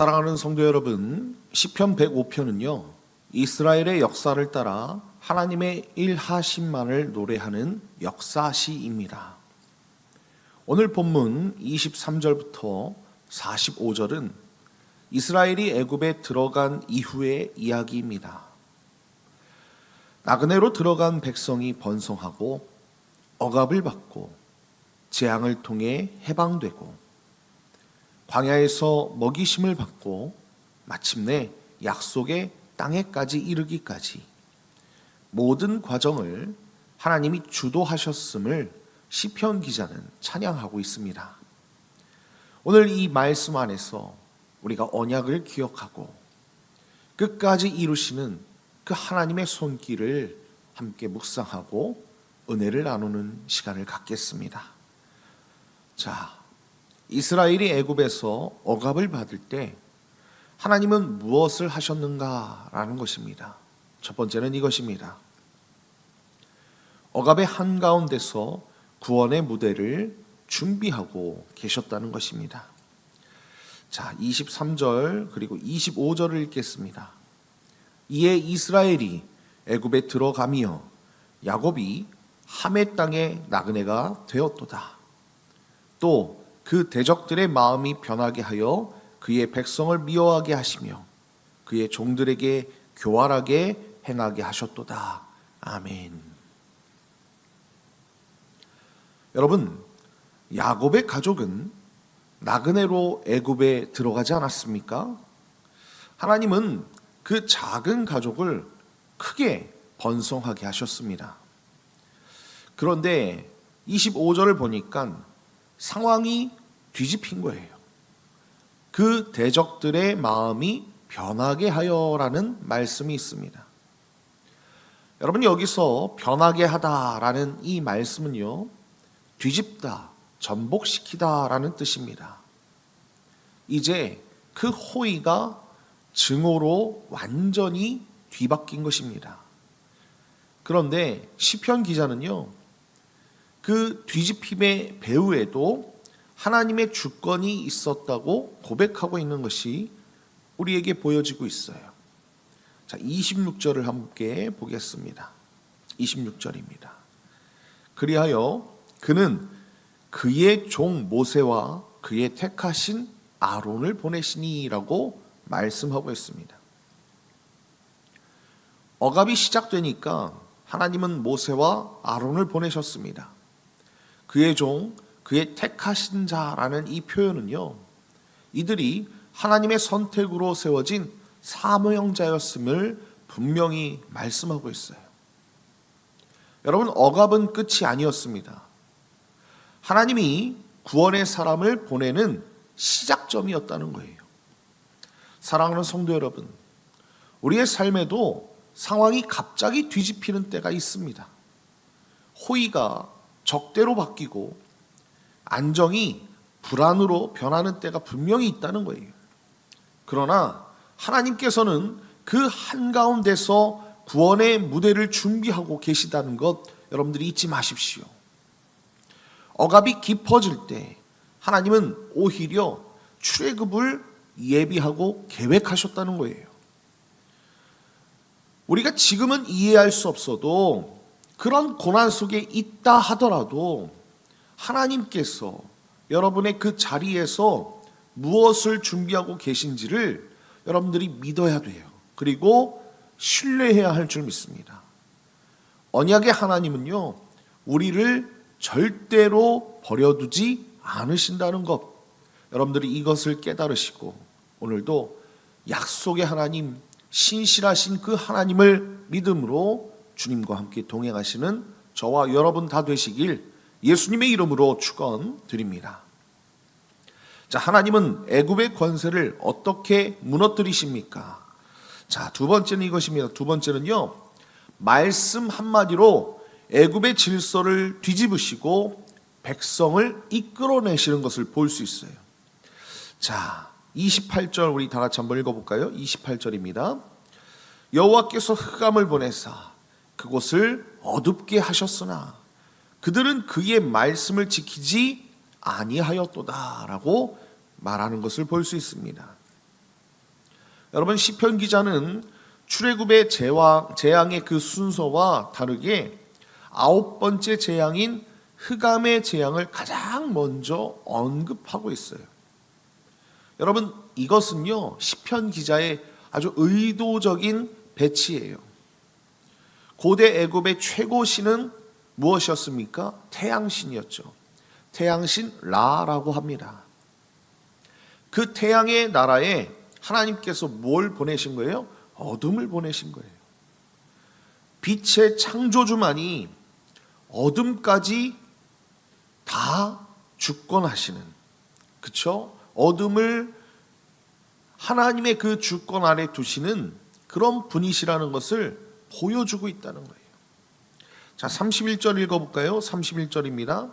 사랑하는 성도 여러분, 시편 105편은요 이스라엘의 역사를 따라 하나님의 일하심만을 노래하는 역사시입니다. 오늘 본문 23절부터 45절은 이스라엘이 애굽에 들어간 이후의 이야기입니다. 나그네로 들어간 백성이 번성하고 억압을 받고 재앙을 통해 해방되고 광야에서 먹이심을 받고 마침내 약속의 땅에까지 이르기까지 모든 과정을 하나님이 주도하셨음을 시편 기자는 찬양하고 있습니다. 오늘 이 말씀 안에서 우리가 언약을 기억하고 끝까지 이루시는 그 하나님의 손길을 함께 묵상하고 은혜를 나누는 시간을 갖겠습니다. 자, 이스라엘이 애굽에서 억압을 받을 때 하나님은 무엇을 하셨는가라는 것입니다. 첫 번째는 이것입니다. 억압의 한가운데서 구원의 무대를 준비하고 계셨다는 것입니다. 자, 23절 그리고 25절을 읽겠습니다. 이에 이스라엘이 애굽에 들어가며 야곱이 함의 땅의 나그네가 되었도다. 또 그 대적들의 마음이 변하게 하여 그의 백성을 미워하게 하시며 그의 종들에게 교활하게 행하게 하셨도다. 아멘. 여러분, 야곱의 가족은 나그네로 애굽에 들어가지 않았습니까? 하나님은 그 작은 가족을 크게 번성하게 하셨습니다. 그런데 25절을 보니까 상황이 뒤집힌 거예요. 그 대적들의 마음이 변하게 하여라는 말씀이 있습니다. 여러분, 여기서 변하게 하다라는 이 말씀은요, 뒤집다, 전복시키다라는 뜻입니다. 이제 그 호의가 증오로 완전히 뒤바뀐 것입니다. 그런데 시편 기자는요, 그 뒤집힘의 배후에도 하나님의 주권이 있었다고 고백하고 있는 것이 우리에게 보여지고 있어요. 자, 26절을 함께 보겠습니다. 26절입니다. 그리하여 그는 그의 종 모세와 그의 택하신 아론을 보내시니라고 말씀하고 있습니다. 억압이 시작되니까 하나님은 모세와 아론을 보내셨습니다. 그의 종, 그의 택하신 자라는 이 표현은요, 이들이 하나님의 선택으로 세워진 사명자였음을 분명히 말씀하고 있어요. 여러분, 억압은 끝이 아니었습니다. 하나님이 구원의 사람을 보내는 시작점이었다는 거예요. 사랑하는 성도 여러분, 우리의 삶에도 상황이 갑자기 뒤집히는 때가 있습니다. 호의가 적대로 바뀌고 안정이 불안으로 변하는 때가 분명히 있다는 거예요. 그러나 하나님께서는 그 한가운데서 구원의 무대를 준비하고 계시다는 것 여러분들이 잊지 마십시오. 억압이 깊어질 때 하나님은 오히려 출애굽을 예비하고 계획하셨다는 거예요. 우리가 지금은 이해할 수 없어도 그런 고난 속에 있다 하더라도 하나님께서 여러분의 그 자리에서 무엇을 준비하고 계신지를 여러분들이 믿어야 돼요. 그리고 신뢰해야 할 줄 믿습니다. 언약의 하나님은요, 우리를 절대로 버려두지 않으신다는 것, 여러분들이 이것을 깨달으시고 오늘도 약속의 하나님, 신실하신 그 하나님을 믿음으로 주님과 함께 동행하시는 저와 여러분 다 되시길 예수님의 이름으로 축원드립니다. 자, 하나님은 애굽의 권세를 어떻게 무너뜨리십니까? 자, 두 번째는 이것입니다. 두 번째는요, 말씀 한마디로 애굽의 질서를 뒤집으시고 백성을 이끌어내시는 것을 볼 수 있어요. 자, 28절 우리 다 같이 한번 읽어볼까요? 28절입니다. 여호와께서 흑암을 보내사 그곳을 어둡게 하셨으나 그들은 그의 말씀을 지키지 아니하였도다라고 말하는 것을 볼 수 있습니다. 여러분, 시편 기자는 출애굽의 재앙의 그 순서와 다르게 9번째 재앙인 흑암의 재앙을 가장 먼저 언급하고 있어요. 여러분, 이것은요 시편 기자의 아주 의도적인 배치예요. 고대 애굽의 최고 신은 무엇이었습니까? 태양신이었죠. 태양신 라라고 합니다. 그 태양의 나라에 하나님께서 뭘 보내신 거예요? 어둠을 보내신 거예요. 빛의 창조주만이 어둠까지 다 주권하시는, 그쵸? 어둠을 하나님의 그 주권 아래 두시는 그런 분이시라는 것을 보여주고 있다는 거예요. 자, 31절 읽어볼까요? 31절입니다.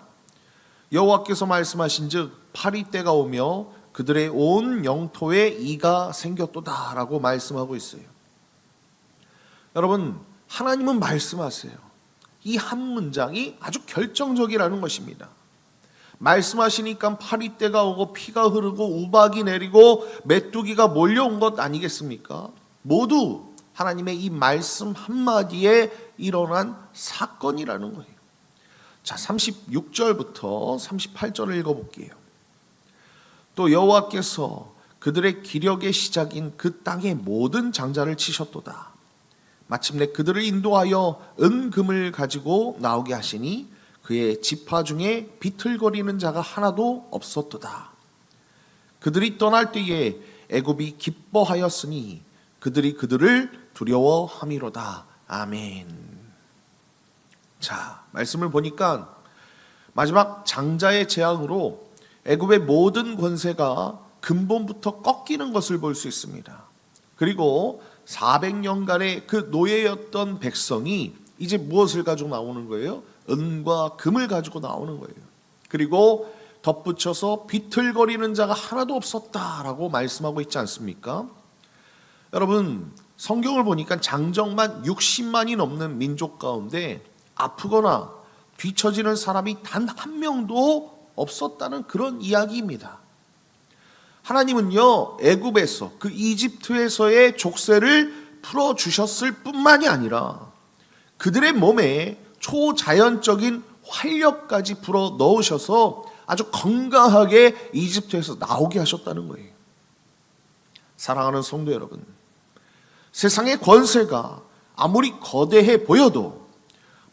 여호와께서 말씀하신즉 파리 때가 오며 그들의 온 영토에 이가 생겼도다 라고 말씀하고 있어요. 여러분, 하나님은 말씀하세요. 이 한 문장이 아주 결정적이라는 것입니다. 말씀하시니까 파리 때가 오고 피가 흐르고 우박이 내리고 메뚜기가 몰려온 것 아니겠습니까? 모두 하나님의 이 말씀 한마디에 일어난 사건이라는 거예요. 자, 36절부터 38절을 읽어볼게요. 또 여호와께서 그들의 기력의 시작인 그 땅의 모든 장자를 치셨도다. 마침내 그들을 인도하여 은금을 가지고 나오게 하시니 그의 지파 중에 비틀거리는 자가 하나도 없었도다. 그들이 떠날 때에 애굽이 기뻐하였으니 그들이 그들을 두려워함이로다. 아멘. 자, 말씀을 보니까 마지막 장자의 재앙으로 애굽의 모든 권세가 근본부터 꺾이는 것을 볼 수 있습니다. 그리고 400년간의 그 노예였던 백성이 이제 무엇을 가지고 나오는 거예요? 은과 금을 가지고 나오는 거예요. 그리고 덧붙여서 비틀거리는 자가 하나도 없었다라고 말씀하고 있지 않습니까? 여러분, 성경을 보니까 장정만 60만이 넘는 민족 가운데 아프거나 뒤처지는 사람이 단 한 명도 없었다는 그런 이야기입니다. 하나님은요, 애굽에서 그 이집트에서의 족쇄를 풀어주셨을 뿐만이 아니라 그들의 몸에 초자연적인 활력까지 불어 넣으셔서 아주 건강하게 이집트에서 나오게 하셨다는 거예요. 사랑하는 성도 여러분, 세상의 권세가 아무리 거대해 보여도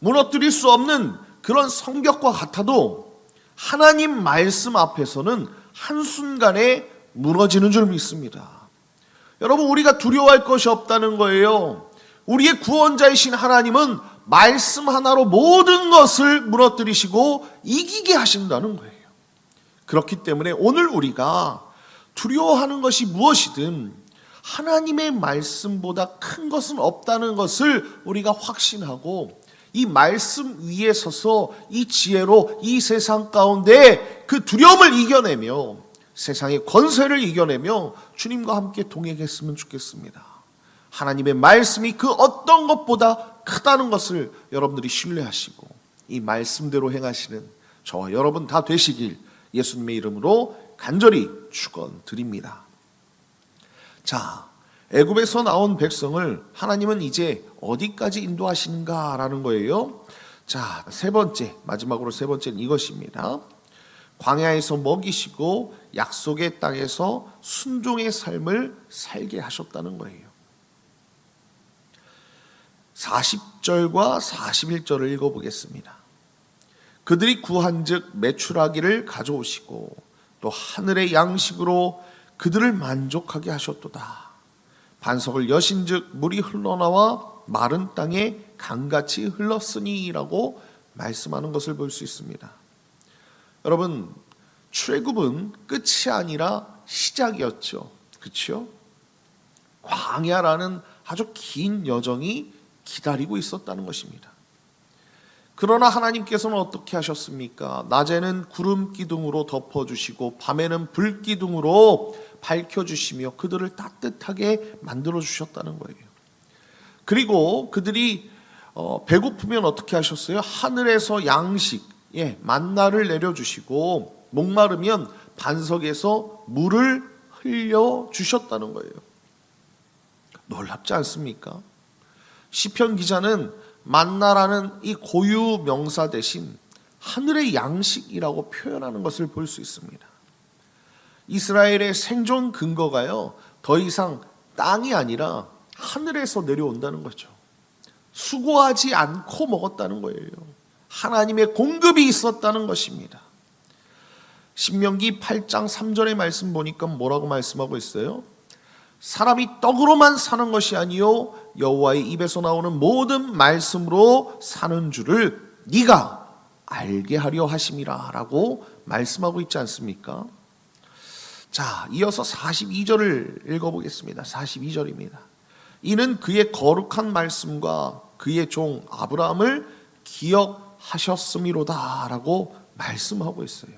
무너뜨릴 수 없는 그런 성벽과 같아도 하나님 말씀 앞에서는 한순간에 무너지는 줄 믿습니다. 여러분, 우리가 두려워할 것이 없다는 거예요. 우리의 구원자이신 하나님은 말씀 하나로 모든 것을 무너뜨리시고 이기게 하신다는 거예요. 그렇기 때문에 오늘 우리가 두려워하는 것이 무엇이든 하나님의 말씀보다 큰 것은 없다는 것을 우리가 확신하고 이 말씀 위에 서서 이 지혜로 이 세상 가운데 그 두려움을 이겨내며 세상의 권세를 이겨내며 주님과 함께 동행했으면 좋겠습니다. 하나님의 말씀이 그 어떤 것보다 크다는 것을 여러분들이 신뢰하시고 이 말씀대로 행하시는 저와 여러분 다 되시길 예수님의 이름으로 간절히 축원드립니다. 자, 애굽에서 나온 백성을 하나님은 이제 어디까지 인도하시는가라는 거예요. 자, 세 번째, 마지막으로 세 번째는 이것입니다. 광야에서 먹이시고 약속의 땅에서 순종의 삶을 살게 하셨다는 거예요. 40절과 41절을 읽어보겠습니다. 그들이 구한즉 메추라기를 가져오시고 또 하늘의 양식으로 그들을 만족하게 하셨도다. 반석을 여신즉 물이 흘러나와 마른 땅에 강같이 흘렀으니라고 말씀하는 것을 볼 수 있습니다. 여러분, 출애굽은 끝이 아니라 시작이었죠. 그렇죠? 광야라는 아주 긴 여정이 기다리고 있었다는 것입니다. 그러나 하나님께서는 어떻게 하셨습니까? 낮에는 구름 기둥으로 덮어주시고 밤에는 불 기둥으로 밝혀주시며 그들을 따뜻하게 만들어 주셨다는 거예요. 그리고 그들이 배고프면 어떻게 하셨어요? 하늘에서 양식, 만나를 내려주시고 목마르면 반석에서 물을 흘려주셨다는 거예요. 놀랍지 않습니까? 시편 기자는 만나라는 이 고유 명사 대신 하늘의 양식이라고 표현하는 것을 볼 수 있습니다. 이스라엘의 생존 근거가요, 더 이상 땅이 아니라 하늘에서 내려온다는 거죠. 수고하지 않고 먹었다는 거예요. 하나님의 공급이 있었다는 것입니다. 신명기 8장 3절의 말씀 보니까 뭐라고 말씀하고 있어요? 사람이 떡으로만 사는 것이 아니요 여호와의 입에서 나오는 모든 말씀으로 사는 줄을 네가 알게 하려 하심이라 라고 말씀하고 있지 않습니까? 자, 이어서 42절을 읽어보겠습니다. 42절입니다. 이는 그의 거룩한 말씀과 그의 종 아브라함을 기억하셨음이로다 라고 말씀하고 있어요.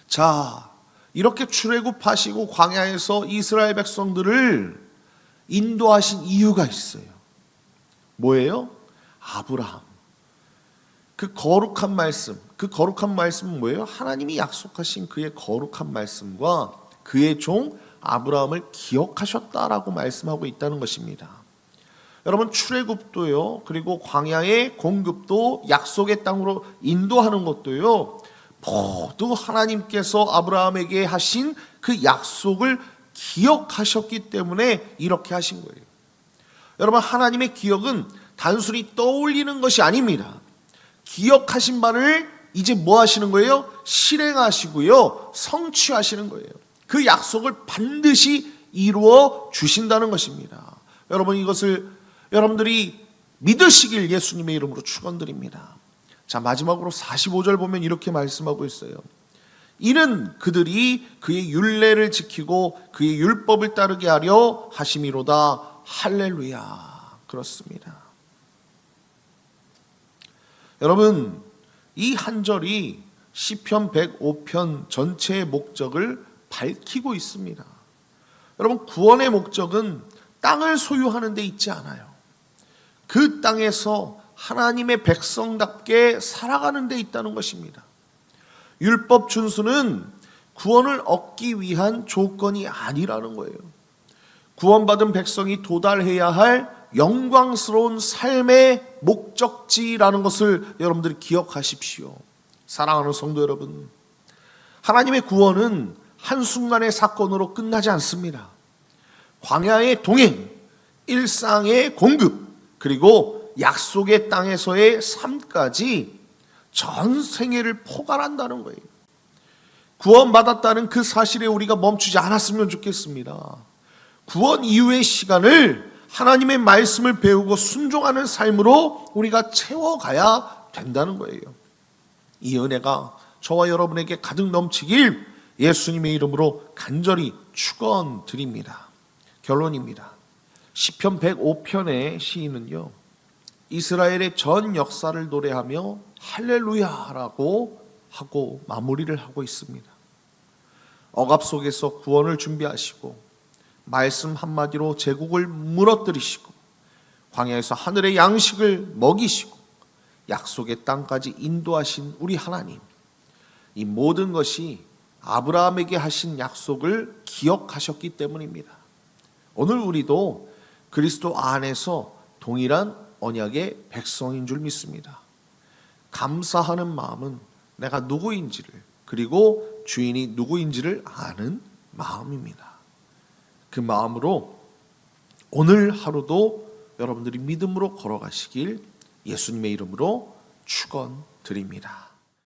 자, 이렇게 출애굽하시고 광야에서 이스라엘 백성들을 인도하신 이유가 있어요. 뭐예요? 아브라함. 그 거룩한 말씀은 뭐예요? 하나님이 약속하신 그의 거룩한 말씀과 그의 종 아브라함을 기억하셨다라고 말씀하고 있다는 것입니다. 여러분, 출애굽도요, 그리고 광야의 공급도, 약속의 땅으로 인도하는 것도요, 모두 하나님께서 아브라함에게 하신 그 약속을 기억하셨기 때문에 이렇게 하신 거예요. 여러분, 하나님의 기억은 단순히 떠올리는 것이 아닙니다. 기억하신 바를 이제 뭐 하시는 거예요? 실행하시고요, 성취하시는 거예요. 그 약속을 반드시 이루어 주신다는 것입니다. 여러분, 이것을 여러분들이 믿으시길 예수님의 이름으로 축원드립니다. 자, 마지막으로 45절 보면 이렇게 말씀하고 있어요. 이는 그들이 그의 율례를 지키고 그의 율법을 따르게 하려 하심이로다. 할렐루야. 그렇습니다. 여러분, 이 한 절이 시편 105편 전체의 목적을 밝히고 있습니다. 여러분, 구원의 목적은 땅을 소유하는 데 있지 않아요. 그 땅에서 하나님의 백성답게 살아가는 데 있다는 것입니다. 율법 준수는 구원을 얻기 위한 조건이 아니라는 거예요. 구원받은 백성이 도달해야 할 영광스러운 삶의 목적지라는 것을 여러분들이 기억하십시오. 사랑하는 성도 여러분, 하나님의 구원은 한순간의 사건으로 끝나지 않습니다. 광야의 동행, 일상의 공급, 그리고 약속의 땅에서의 삶까지 전 생애를 포괄한다는 거예요. 구원받았다는 그 사실에 우리가 멈추지 않았으면 좋겠습니다. 구원 이후의 시간을 하나님의 말씀을 배우고 순종하는 삶으로 우리가 채워가야 된다는 거예요. 이 은혜가 저와 여러분에게 가득 넘치길 예수님의 이름으로 간절히 축원드립니다. 결론입니다. 시편 105편의 시인은요, 이스라엘의 전 역사를 노래하며 할렐루야라고 하고 마무리를 하고 있습니다. 억압 속에서 구원을 준비하시고 말씀 한마디로 제국을 무너뜨리시고 광야에서 하늘의 양식을 먹이시고 약속의 땅까지 인도하신 우리 하나님, 이 모든 것이 아브라함에게 하신 약속을 기억하셨기 때문입니다. 오늘 우리도 그리스도 안에서 동일한 언약의 백성인 줄 믿습니다. 감사하는 마음은 내가 누구인지를, 그리고 주인이 누구인지를 아는 마음입니다. 그 마음으로 오늘 하루도 여러분들이 믿음으로 걸어가시길 예수님의 이름으로 축원드립니다.